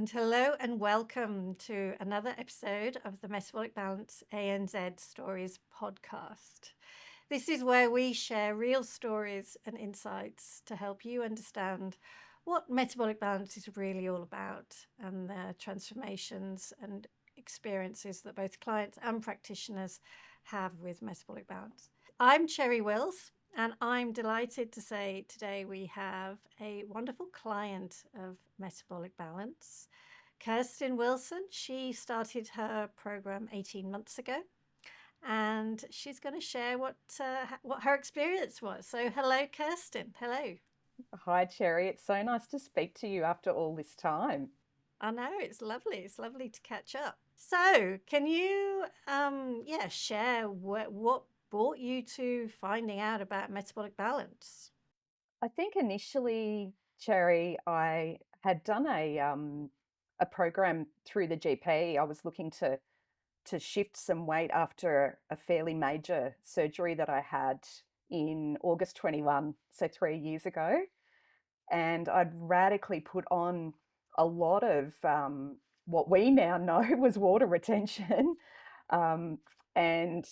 And hello and welcome to another episode of the Metabolic Balance ANZ Stories podcast. This is where we share real stories and insights to help you understand what metabolic balance is really all about and the transformations and experiences that both clients and practitioners have with metabolic balance. I'm Cherry Wills, and I'm delighted to say today we have a wonderful client of Metabolic Balance, Kirstin Wilson. She started her program 18 months ago, and she's going to share what her experience was. So, hello, Kirstin. Hello. Hi, Cherry. It's so nice to speak to you after all this time. I know it's lovely. It's lovely to catch up. So, can you, share what brought you to finding out about metabolic balance? I think initially, Cherry, I had done a program through the GP. I was looking to shift some weight after a fairly major surgery that I had in August 21, so 3 years ago. And I'd radically put on a lot of what we now know was water retention. Um, and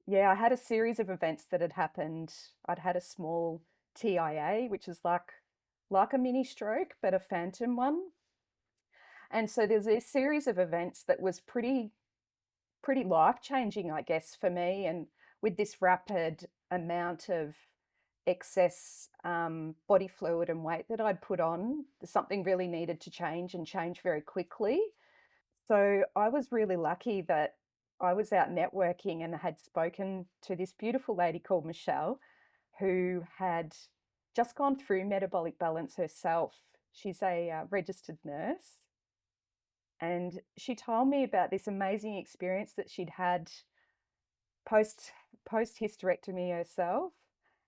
Yeah, I had a series of events that had happened. I'd had a small TIA, which is like a mini stroke, but a phantom one. And so there's a series of events that was pretty life-changing, I guess, for me. And with this rapid amount of excess body fluid and weight that I'd put on, something really needed to change and change very quickly. So I was really lucky that I was out networking and had spoken to this beautiful lady called Michelle, who had just gone through metabolic balance herself. She's a registered nurse, and she told me about this amazing experience that she'd had post post hysterectomy herself,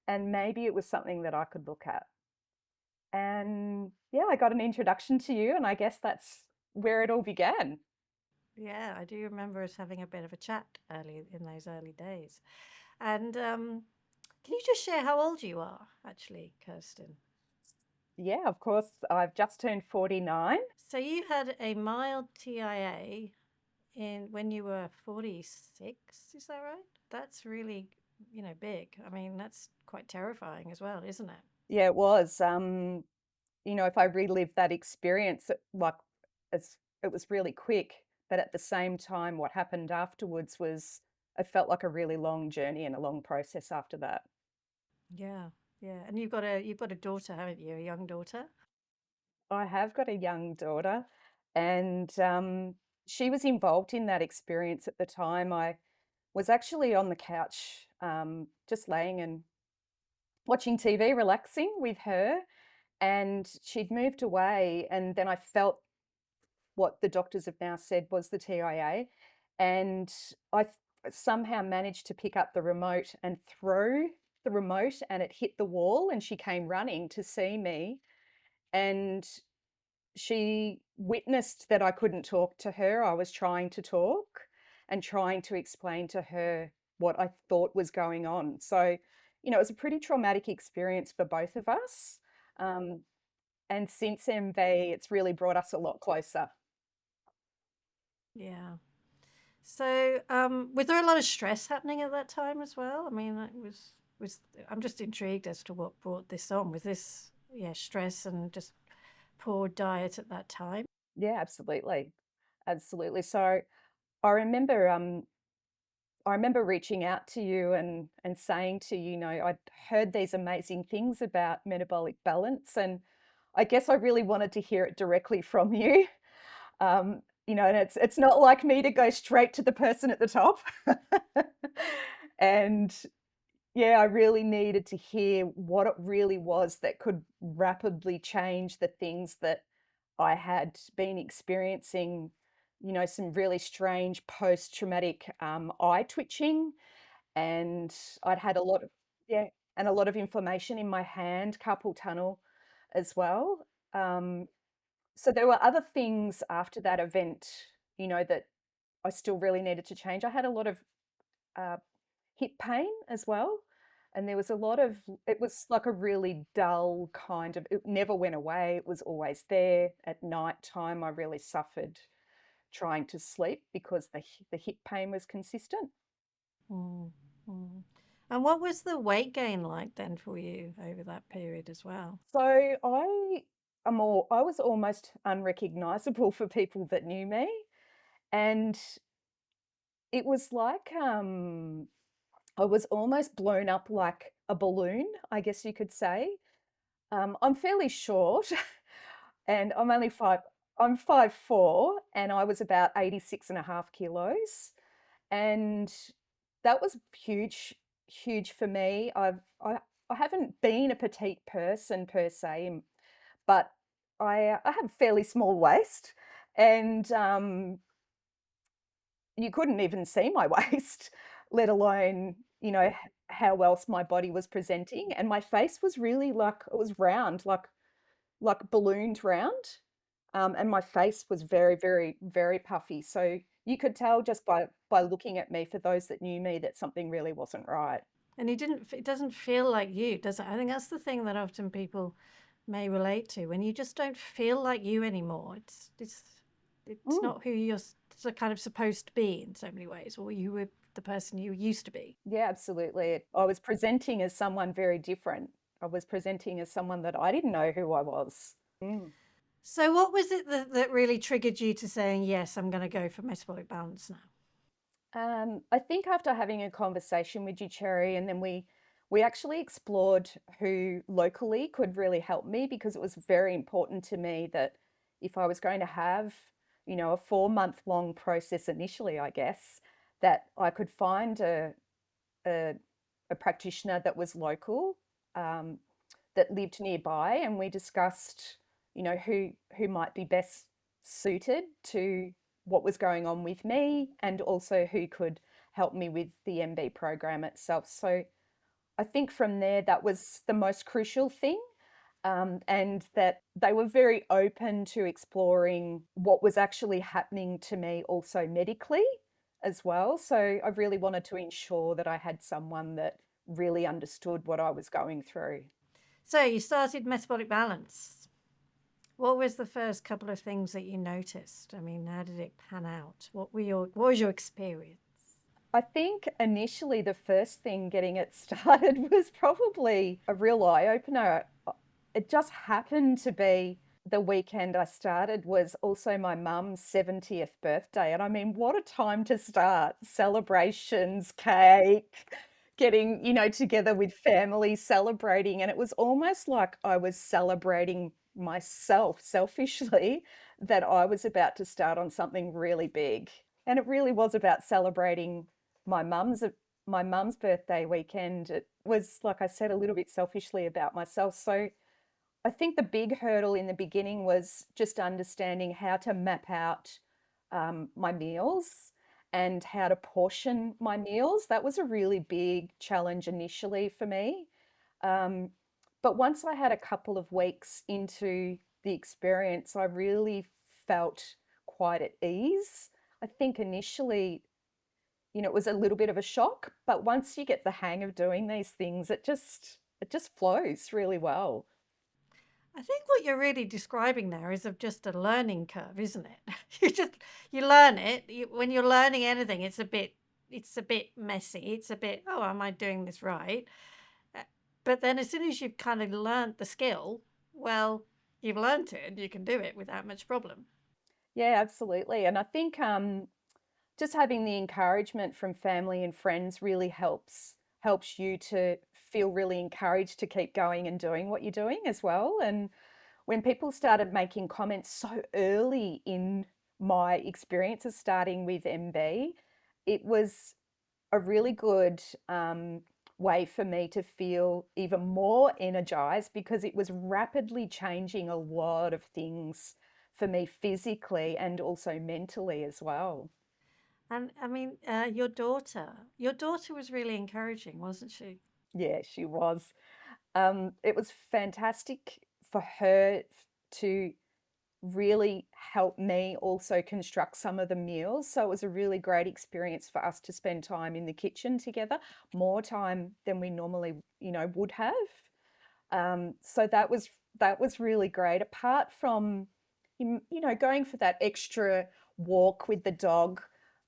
and maybe it was something that I could look at. And yeah, I got an introduction to you, and I guess that's where it all began. Yeah, I do remember us having a bit of a chat early in those early days. And can you just share how old you are, actually, Kirsten? Yeah, of course. I've just turned 49. So you had a mild TIA in when you were 46, is that right? That's really, big. I mean, that's quite terrifying as well, isn't it? Yeah, it was. If I relived that experience, it was really quick, but at the same time, what happened afterwards was it felt like a really long journey and a long process after that. Yeah, yeah. And you've got a daughter, haven't you? A young daughter? I have got a young daughter, and she was involved in that experience at the time. I was actually on the couch, just laying and watching TV, relaxing with her, and she'd moved away, and then I felt what the doctors have now said was the TIA, and somehow managed to pick up the remote and throw the remote, and it hit the wall, and she came running to see me, and she witnessed that I couldn't talk to her. I was trying to talk and trying to explain to her what I thought was going on. So, it was a pretty traumatic experience for both of us. Um, and since MV, it's really brought us a lot closer. Yeah. So, was there a lot of stress happening at that time as well? I mean, it was I'm just intrigued as to what brought this on. Was this, yeah, stress and just poor diet at that time? Yeah, absolutely. Absolutely. So I remember I remember reaching out to you and saying to you, I'd heard these amazing things about metabolic balance, and I guess I really wanted to hear it directly from you. And it's not like me to go straight to the person at the top. And yeah, I really needed to hear what it really was that could rapidly change the things that I had been experiencing, some really strange post-traumatic eye twitching, and I'd had a lot of, yeah, and a lot of inflammation in my hand, carpal tunnel as well. Um, so there were other things after that event, that I still really needed to change. I had a lot of uh, hip pain as well. And there was a lot of, it was like a really dull kind of, it never went away. It was always there. At night time, I really suffered trying to sleep because the hip pain was consistent. Mm, mm. And what was the weight gain like then for you over that period as well? So I was almost unrecognizable for people that knew me. And it was like I was almost blown up like a balloon, I guess you could say. I'm fairly short and I'm 5'4", and I was about 86.5 kilos. And that was huge for me. I haven't been a petite person per se, but I have a fairly small waist, and you couldn't even see my waist, let alone, how else my body was presenting. And my face was really like, it was round, like ballooned round. And my face was very, very, very puffy. So you could tell just by looking at me, for those that knew me, that something really wasn't right. And it doesn't feel like you, does it? I think that's the thing that often people may relate to when you just don't feel like you anymore. It's Mm, not who you're kind of supposed to be in so many ways, or you were the person you used to be. yeah, absolutely. I was presenting as someone very different. I was presenting as someone that I didn't know who I was. Mm. So, what was it that really triggered you to saying, yes, I'm going to go for metabolic balance now? I think after having a conversation with you, Cherry, and then we actually explored who locally could really help me, because it was very important to me that if I was going to have, a 4 month long process initially, I guess, that I could find a, a practitioner that was local, um, that lived nearby, and we discussed, who might be best suited to what was going on with me, and also who could help me with the MB program itself. So I think from there, that was the most crucial thing. And that they were very open to exploring what was actually happening to me also medically as well. So I really wanted to ensure that I had someone that really understood what I was going through. So, you started metabolic balance. What was the first couple of things that you noticed? I mean, how did it pan out? What was your experience? I think initially the first thing getting it started was probably a real eye opener. It just happened to be the weekend I started was also my mum's 70th birthday. And I mean, what a time to start celebrations, cake, getting, together with family, celebrating. And it was almost like I was celebrating myself selfishly, that I was about to start on something really big. And it really was about celebrating my mum's my mum's birthday weekend. It was, like I said, a little bit selfishly about myself. So I think the big hurdle in the beginning was just understanding how to map out my meals and how to portion my meals. That was a really big challenge initially for me. Um, but once I had a couple of weeks into the experience, I really felt quite at ease. I think initially, it was a little bit of a shock, but once you get the hang of doing these things, it just flows really well. I think what you're really describing there is of just a learning curve, isn't it? You learn it. When you're learning anything, it's a bit messy. It's a bit, oh, am I doing this right? Uh, But then as soon as you've kind of learned the skill, well, you've learned it and you can do it without much problem. Yeah, absolutely. And I think just having the encouragement from family and friends really helps you to feel really encouraged to keep going and doing what you're doing as well. And when people started making comments so early in my experiences starting with MB, it was a really good way for me to feel even more energized, because it was rapidly changing a lot of things for me physically and also mentally as well. And I mean, your daughter was really encouraging, wasn't she? Yeah, she was. It was fantastic for her to really helped me also construct some of the meals. So it was a really great experience for us to spend time in the kitchen together, more time than we normally, would have. So that was really great. Apart from, going for that extra walk with the dog,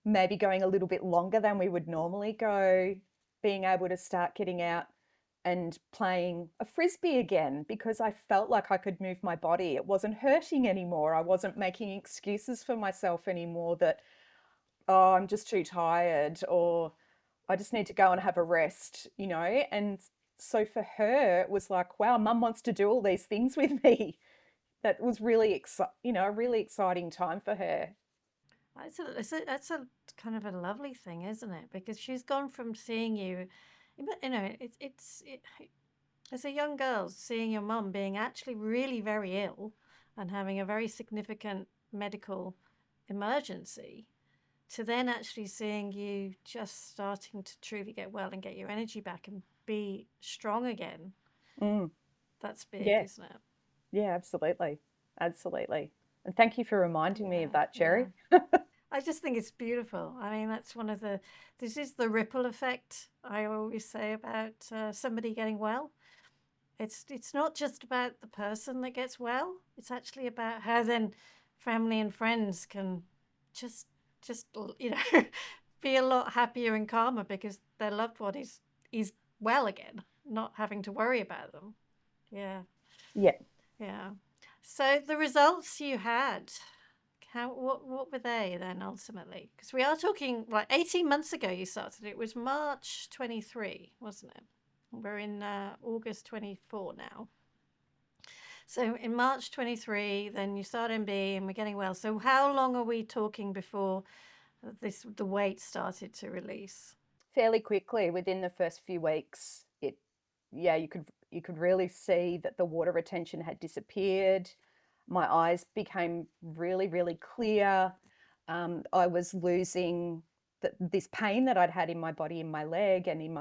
maybe going a little bit longer than we would normally go, being able to start getting out and playing a frisbee again because I felt like I could move my body. It wasn't hurting anymore. I wasn't making excuses for myself anymore that, oh, I'm just too tired or I just need to go and have a rest, And so for her, it was like, wow, mum wants to do all these things with me. That was really, a really exciting time for her. That's a kind of a lovely thing, isn't it? Because she's gone from seeing you, as a young girl, seeing your mum being actually really very ill and having a very significant medical emergency, to then actually seeing you just starting to truly get well and get your energy back and be strong again. Mm, That's big, yeah, isn't it? yeah, absolutely. Absolutely. And thank you for reminding me of Yeah, that, yeah. Cherry. I just think it's beautiful. I mean, this is the ripple effect I always say about somebody getting well. It's not just about the person that gets well. It's actually about how then family and friends can just just be a lot happier and calmer because their loved one is well again, not having to worry about them. Yeah, Yeah, yeah. So the results you had, what were they then ultimately? Because we are talking like 18 months ago you started. It was March 23, wasn't it? We're in August 24 now. So in March 23, then you start MB and we're getting well. So how long are we talking before the weight started to release? fairly quickly within the first few weeks, yeah, you could really see that the water retention had disappeared. My eyes became really, really clear. I was losing this pain that I'd had in my body, in my leg, and in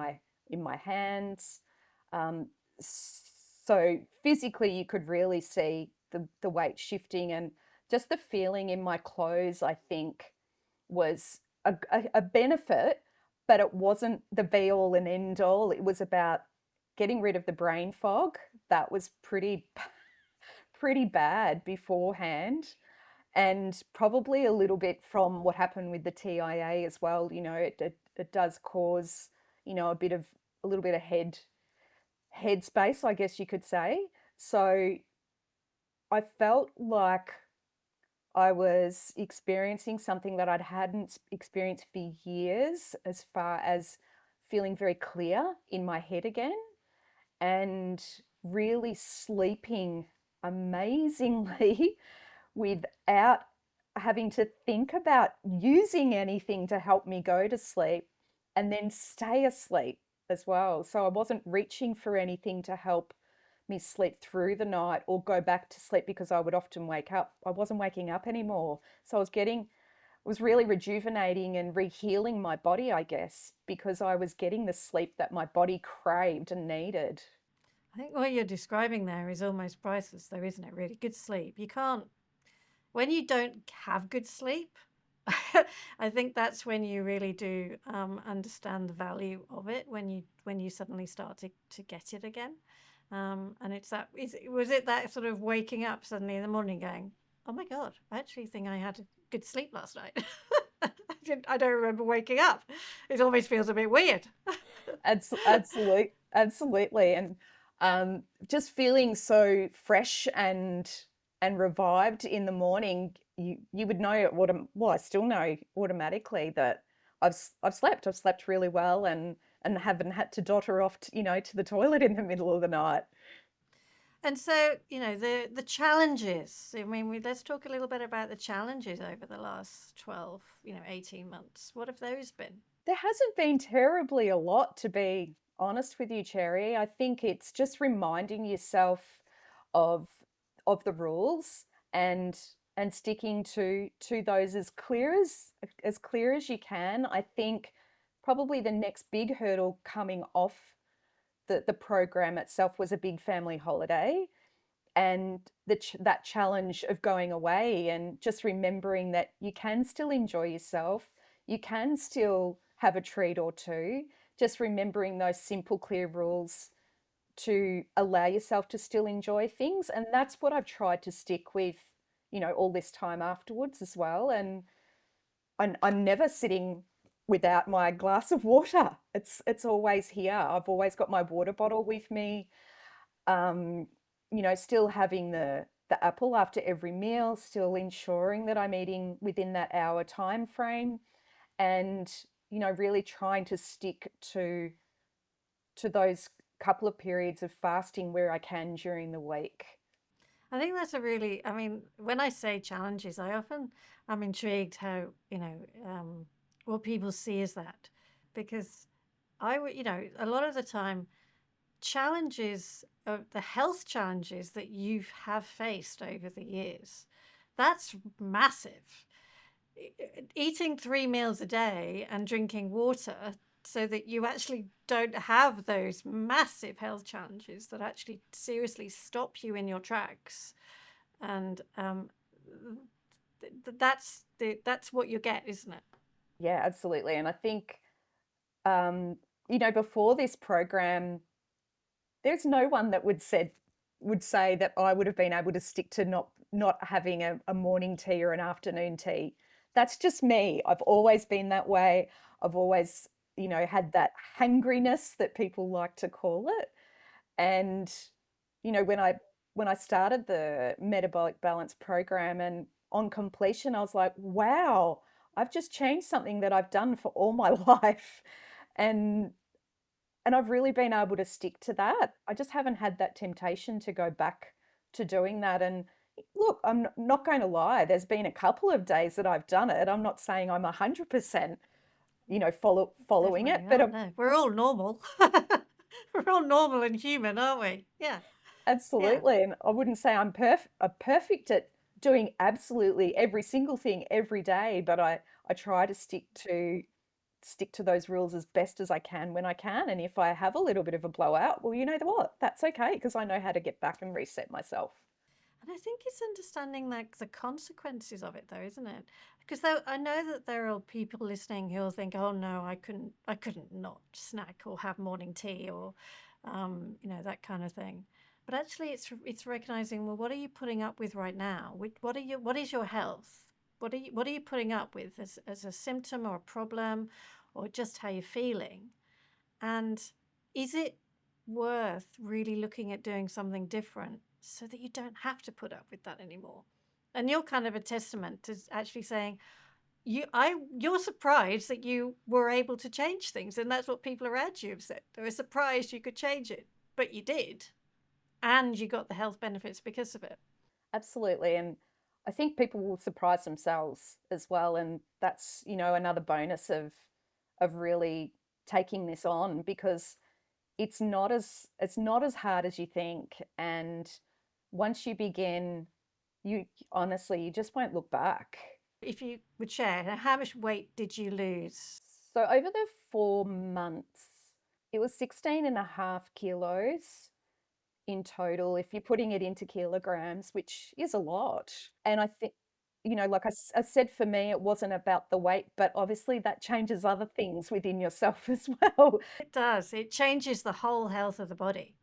my hands. Um, so physically, you could really see the weight shifting, and just the feeling in my clothes, I think, was a benefit, but it wasn't the be all and end all. It was about getting rid of the brain fog. That was pretty bad beforehand, and probably a little bit from what happened with the TIA as well. It does cause, a little bit of head space, I guess you could say. So I felt like I was experiencing something that I hadn't experienced for years, as far as feeling very clear in my head again and really sleeping amazingly without having to think about using anything to help me go to sleep and then stay asleep as well. So I wasn't reaching for anything to help me sleep through the night or go back to sleep because I would often wake up. I wasn't waking up anymore. So it was really rejuvenating and rehealing my body, I guess, because I was getting the sleep that my body craved and needed. I think what you're describing there is almost priceless, though, isn't it? Really good sleep. You can't when you don't have good sleep. I think that's when you really do understand the value of it when you suddenly start to get it again. And was it that sort of waking up suddenly in the morning going, oh my God, I actually think I had a good sleep last night. I don't remember waking up. It always feels a bit weird. Absolutely, and just feeling so fresh and revived in the morning. You would know it. Well, I still know automatically that I've slept. I've slept really well, and haven't had to dotter off, to the toilet in the middle of the night. And so, the challenges. I mean, let's talk a little bit about the challenges over the last 12, 18 months. What have those been? There hasn't been terribly a lot, to be honest with you, Cherry. I think it's just reminding yourself of of the rules and sticking to those as clear as you can. I think probably the next big hurdle coming off the program itself was a big family holiday. and that challenge of going away and just remembering that you can still enjoy yourself, you can still have a treat or two, just remembering those simple, clear rules to allow yourself to still enjoy things. And that's what I've tried to stick with, all this time afterwards as well. And I'm never sitting without my glass of water. It's always here. I've always got my water bottle with me. Um, still having the apple after every meal, still ensuring that I'm eating within that hour time frame, and really trying to stick to those couple of periods of fasting where I can during the week. I think that's a really, I mean, when I say challenges, I'm intrigued how, what people see as that. Because a lot of the time, challenges, the health challenges that you have faced over the years, that's massive. Eating 3 meals a day and drinking water so that you actually don't have those massive health challenges that actually seriously stop you in your tracks. And that's what you get, isn't it? Yeah, absolutely. And I think, before this program, there's no one that would say that I would have been able to stick to not having a morning tea or an afternoon tea. That's just me. I've always been that way. I've always, had that hangriness that people like to call it. And when I started the Metabolic Balance program, and on completion, I was like, wow, I've just changed something that I've done for all my life. And I've really been able to stick to that. I just haven't had that temptation to go back to doing that. And look, I'm not going to lie, there's been a couple of days that I've done it. I'm not saying I'm 100%, following Definitely it, but not. No, we're all normal. We're all normal and human, aren't we? Yeah, yeah. absolutely. And I wouldn't say I'm perfect at doing absolutely every single thing every day, but I try to stick to those rules as best as I can when I can. And if I have a little bit of a blowout, well, you know what? That's okay, because I know how to get back and reset myself. And I think it's understanding like the consequences of it, though, isn't it? Because I know that there are people listening who'll think, "Oh no, I couldn't not snack or have morning tea or, that kind of thing." But actually, it's recognizing, well, what are you putting up with right now? What is your health? What are you putting up with as a symptom or a problem, or just how you're feeling? And is it worth really looking at doing something different so that you don't have to put up with that anymore? And you're kind of a testament to actually saying you're surprised that you were able to change things, and that's what people around you have said. They were surprised you could change it, but you did, and you got the health benefits because of it. Absolutely. And I think people will surprise themselves as well. And that's, another bonus of really taking this on, because it's not as hard as you think. And once you begin, you honestly, you just won't look back. If you would share, how much weight did you lose? So over the 4 months, it was 16 and a half kilos in total, if you're putting it into kilograms, which is a lot. And I think, like I said, for me, it wasn't about the weight, but obviously that changes other things within yourself as well. It does. It changes the whole health of the body.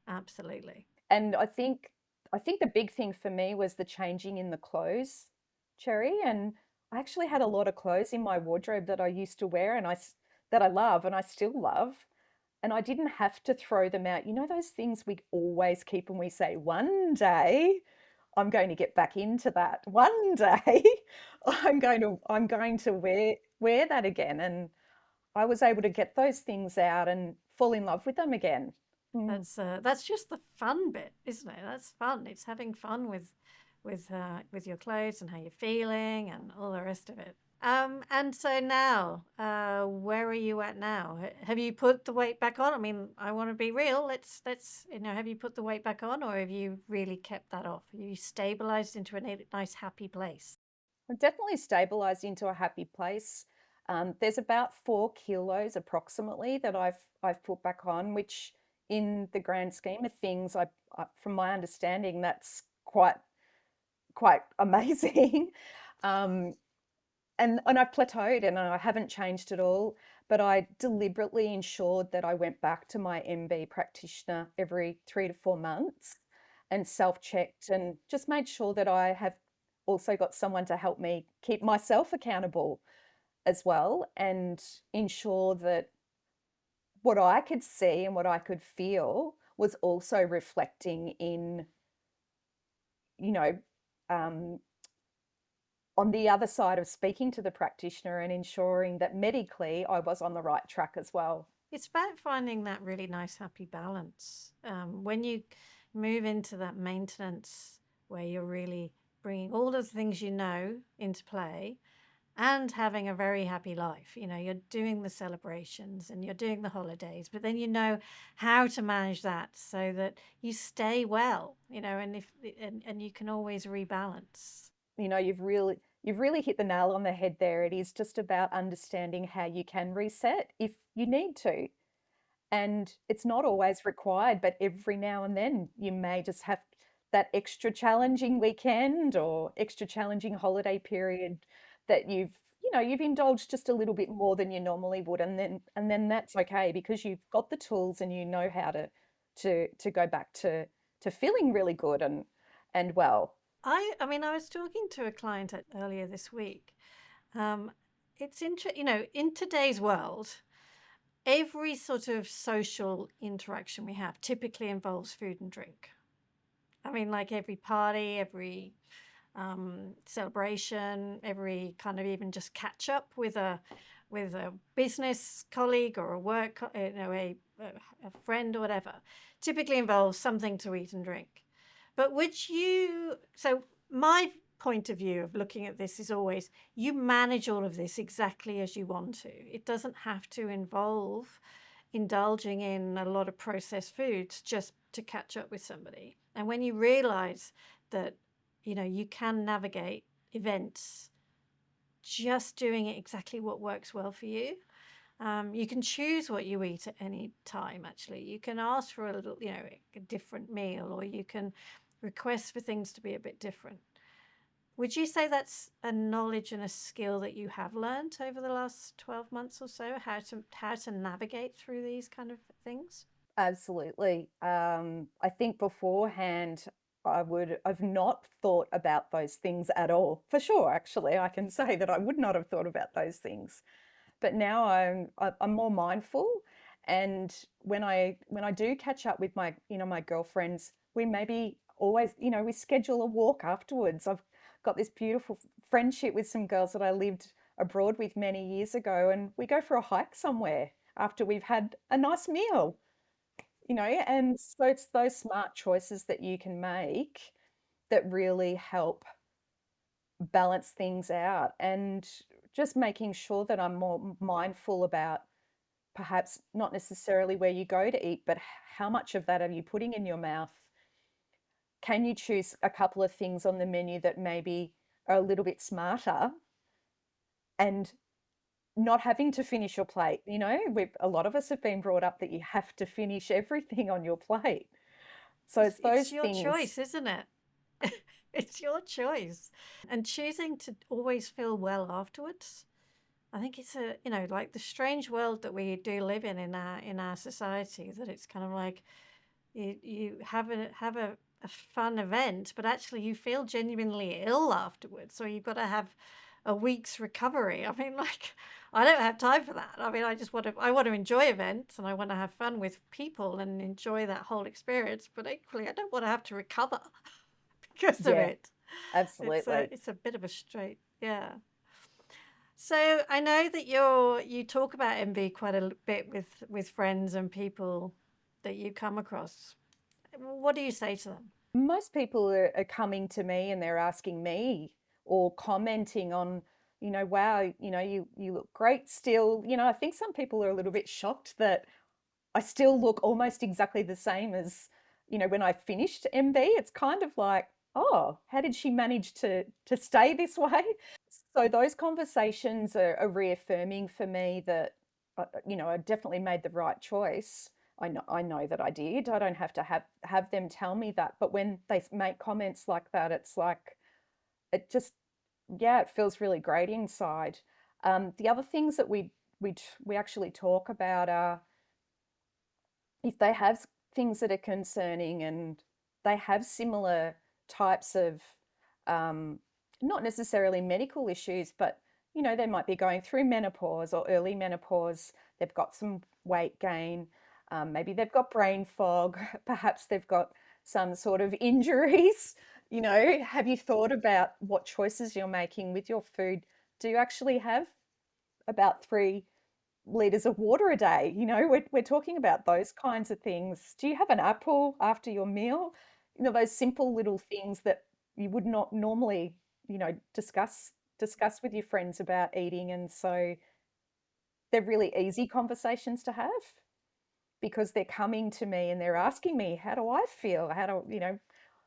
Absolutely. And I think the big thing for me was the changing in the clothes, Cherry. And I actually had a lot of clothes in my wardrobe that I used to wear, and that I love and I still love. And I didn't have to throw them out. Those things we always keep and we say, one day I'm going to get back into that. One day I'm going to wear that again. And I was able to get those things out and fall in love with them again. Mm. That's just the fun bit, isn't it? That's fun. It's having fun with your clothes and how you're feeling and all the rest of it. And so now, where are you at now? Have you put the weight back on? I mean, I want to be real. Let's have you put the weight back on, or have you really kept that off? Have you stabilized into a nice, happy place? I've definitely stabilized into a happy place. There's about 4 kilos approximately that I've put back on, which in the grand scheme of things, from my understanding, that's quite amazing. Um, and I've plateaued and I haven't changed at all, but I deliberately ensured that I went back to my MB practitioner every 3 to 4 months and self-checked and just made sure that I have also got someone to help me keep myself accountable as well and ensure that what I could see and what I could feel was also reflecting in, you know, um, on the other side of speaking to the practitioner and ensuring that medically I was on the right track as well. It's about finding that really nice, happy balance. When you move into that maintenance where you're really bringing all the things you know into play and having a very happy life. You know, you're doing the celebrations and you're doing the holidays, but then you know how to manage that so that you stay well, you know, and if and you can always rebalance. You know, you've really hit the nail on the head there. It is just about understanding how you can reset if you need to. And it's not always required, but every now and then you may just have that extra challenging weekend or extra challenging holiday period that you've indulged just a little bit more than you normally would, and then that's okay because you've got the tools and you know how to go back to feeling really good and well. I mean, I was talking to a client earlier this week. Um, it's interesting, you know, in today's world, every sort of social interaction we have typically involves food and drink. I mean, like every party, every celebration, every kind of even just catch up with a business colleague or a work, you know, a friend or whatever, typically involves something to eat and drink. But would you? So my point of view of looking at this is always you manage all of this exactly as you want to. It doesn't have to involve indulging in a lot of processed foods just to catch up with somebody. And when you realize that, you know, you can navigate events just doing it exactly what works well for you. You can choose what you eat at any time, actually. You can ask for a little, you know, a different meal, or you can request for things to be a bit different. Would you say that's a knowledge and a skill that you have learned over the last 12 months or so, how to navigate through these kind of things? Absolutely. I think beforehand, I've not thought about those things at all. For sure, actually, I can say that I would not have thought about those things. But now I'm more mindful, and when I do catch up with my girlfriends, we maybe always, we schedule a walk afterwards. I've got this beautiful friendship with some girls that I lived abroad with many years ago, and we go for a hike somewhere after we've had a nice meal. And so it's those smart choices that you can make that really help balance things out, and just making sure that I'm more mindful about perhaps not necessarily where you go to eat, but how much of that are you putting in your mouth? Can you choose a couple of things on the menu that maybe are a little bit smarter and not having to finish your plate? A lot of us have been brought up that you have to finish everything on your plate. So It's, it's it's those your things. choice, isn't it? It's your choice. And choosing to always feel well afterwards. I think it's a, you know, like the strange world that we do live in our society, that it's kind of like you have a fun event, but actually you feel genuinely ill afterwards. So you've got to have a week's recovery. I mean, like, I don't have time for that. I mean, I want to enjoy events and I want to have fun with people and enjoy that whole experience. But equally, I don't want to have to recover because of Yeah, it. absolutely. It's a bit of a straight, yeah. So I know that you talk about MV quite a bit with friends and people that you come across. What do you say to them? Most people are coming to me and they're asking me or commenting on, wow, you look great still. I think some people are a little bit shocked that I still look almost exactly the same as, when I finished MB. It's kind of like, oh, how did she manage to stay this way? So those conversations are reaffirming for me that, I definitely made the right choice. I know that I did. I don't have to have them tell me that. But when they make comments like that, it's like it just, yeah, it feels really great inside. The other things that we actually talk about are if they have things that are concerning and they have similar types of um, not necessarily medical issues, but they might be going through menopause or early menopause. They've got some weight gain. Maybe they've got brain fog. Perhaps they've got some sort of injuries. Have you thought about what choices you're making with your food? Do you actually have about 3 liters of water a day? We're talking about those kinds of things. Do you have an apple after your meal? Those simple little things that you would not normally, discuss with your friends about eating. And so they're really easy conversations to have because they're coming to me and they're asking me, how do I feel?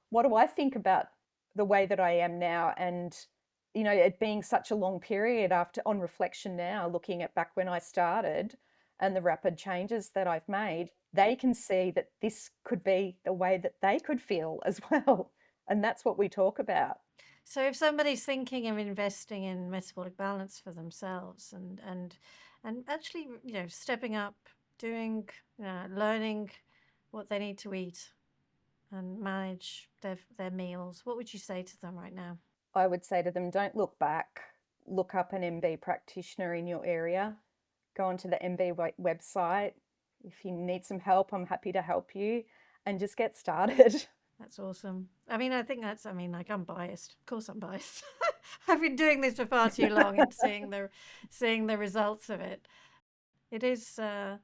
What do I think about the way that I am now? And, it being such a long period after on reflection now, looking at back when I started and the rapid changes that I've made, they can see that this could be the way that they could feel as well. And that's what we talk about. So if somebody's thinking of investing in metabolic balance for themselves and actually, stepping up, doing, learning what they need to eat and manage their meals, what would you say to them right now? I would say to them, don't look back, look up an MB practitioner in your area, go onto the MB website. If you need some help, I'm happy to help you, and just get started. That's awesome. I mean, like I'm biased. Of course I'm biased. I've been doing this for far too long and seeing the results of it. It is, and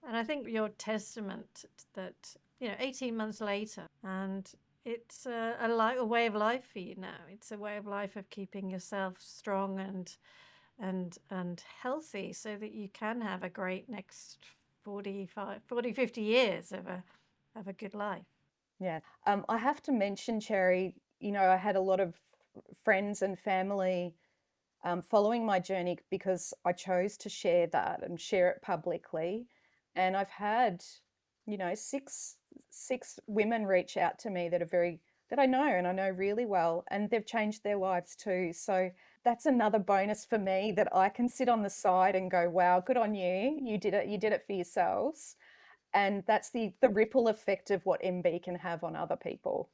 I think your testament that, 18 months later, and it's a way of life for you now. It's a way of life of keeping yourself strong and healthy so that you can have a great next 50 years of a good life. Yeah. I have to mention, Cherry, I had a lot of friends and family following my journey because I chose to share that and share it publicly. And I've had, six women reach out to me that I know and I know really well, and they've changed their lives too. So that's another bonus for me that I can sit on the side and go, wow, good on you. You did it. You did it for yourselves. And that's the ripple effect of what MB can have on other people.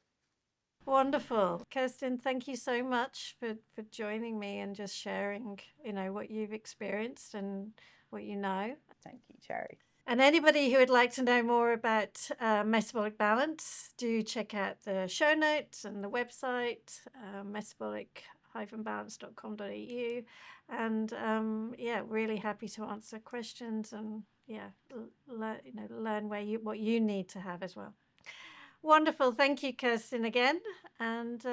Wonderful. Kirstin, thank you so much for joining me and just sharing, what you've experienced and what you know. Thank you, Cherry. And anybody who would like to know more about metabolic balance, do check out the show notes and the website, metabolic-balance.com.au. And really happy to answer questions and learn what you need to have as well. Wonderful. Thank you, Kirstin, again. And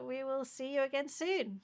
we will see you again soon.